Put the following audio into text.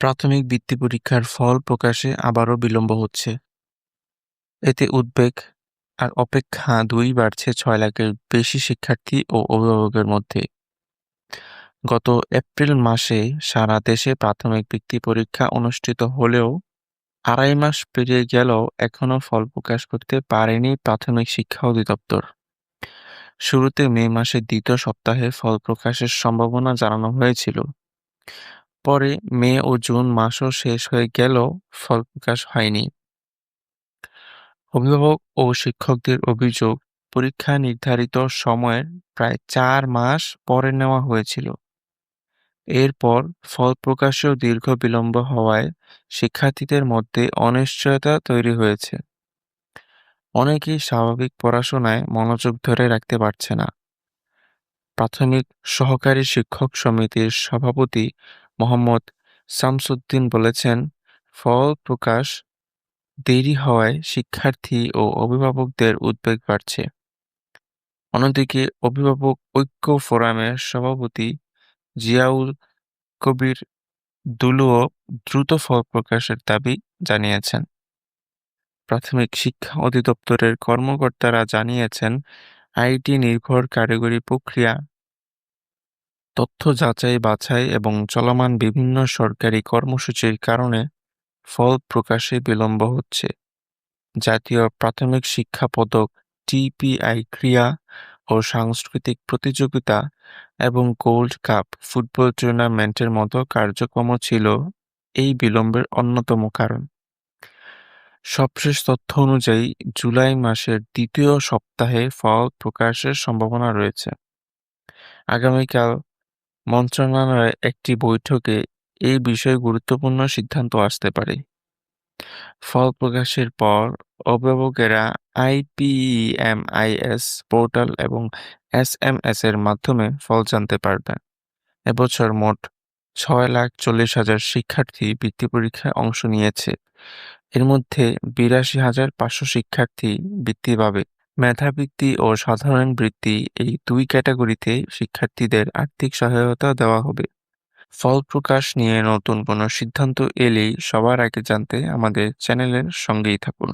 প্রাথমিক বৃত্তি পরীক্ষার ফল প্রকাশে আবারও বিলম্ব হচ্ছে। এতে উদ্বেগ আর অপেক্ষা দুই-ই বাড়ছে ৬ লাখের বেশি শিক্ষার্থী ও অভিভাবকের মধ্যে। গত এপ্রিল মাসে সারা দেশে প্রাথমিক বৃত্তি পরীক্ষা অনুষ্ঠিত হলেও ২.৫ মাস পেরিয়ে গেলেও এখনো ফল প্রকাশ করতে পারেনি প্রাথমিক শিক্ষা অধিদপ্তর। শুরুতে মে মাসের ২য় সপ্তাহে ফল প্রকাশের সম্ভাবনা জানানো হয়েছিল। পরে মে ও জুন মাসও শেষ হয়ে গেলেও ফল প্রকাশ হয়নি। অভিভাবক ও শিক্ষকদের অভিযোগ, পরীক্ষা নির্ধারিত সময়ের প্রায় ৪ মাস পরে নেওয়া হয়েছিল। এরপর ফল প্রকাশেও দীর্ঘ বিলম্ব হওয়ায় শিক্ষার্থীদের মধ্যে অনিশ্চয়তা তৈরি হয়েছে। অনেকেই স্বাভাবিক পড়াশোনায় মনোযোগ ধরে রাখতে পারছে না। প্রাথমিক সহকারী শিক্ষক সমিতির সভাপতি মোহাম্মদ শামসুদ্দিন বলেছেন, ফল প্রকাশ দেরি হওয়ায় শিক্ষার্থী ও অভিভাবকদের উদ্বেগ বাড়ছে। অন্যদিকে অভিভাবক ঐক্য ফোরামের সভাপতি জিয়াউল কবির দুলুও দ্রুত ফল প্রকাশের দাবি জানিয়েছেন। প্রাথমিক শিক্ষা অধিদপ্তরের কর্মকর্তারা জানিয়েছেন, আইটি নির্ভর কারিগরি প্রক্রিয়া, তথ্য যাচাই বাছাই এবং চলমান বিভিন্ন সরকারি কর্মসূচির কারণে ফল প্রকাশে বিলম্ব হচ্ছে। জাতীয় প্রাথমিক শিক্ষা পদক, টিপিআই ক্রীড়া ও সাংস্কৃতিক প্রতিযোগিতা এবং গোল্ড কাপ ফুটবল টুর্নামেন্টের মতো কার্যক্রম ছিল এই বিলম্বের অন্যতম কারণ। সবশেষ তথ্য অনুযায়ী জুলাই মাসের ২য় সপ্তাহে ফল প্রকাশের সম্ভাবনা রয়েছে। আগামীকাল মন্ত্রণালয়ের একটি বৈঠকে এই বিষয়ে গুরুত্বপূর্ণ সিদ্ধান্ত আসতে পারে। ফল প্রকাশের পর অভিভাবকেরা আইপিএমআইএস পোর্টাল এবং এসএমএস এর মাধ্যমে ফল জানতে পারবেন। এবছর মোট ৬,৪০,০০০ শিক্ষার্থী বৃত্তি পরীক্ষায় অংশ নিয়েছে। এর মধ্যে ৮২,৫০০ শিক্ষার্থী বৃত্তি পাবে। মেধাবৃত্তি ও সাধারণ বৃত্তি এই দুই ক্যাটাগরিতে শিক্ষার্থীদের আর্থিক সহায়তা দেওয়া হবে। ফল প্রকাশ নিয়ে নতুন কোনো সিদ্ধান্ত এলেই সবার আগে জানতে আমাদের চ্যানেলের সঙ্গেই থাকুন।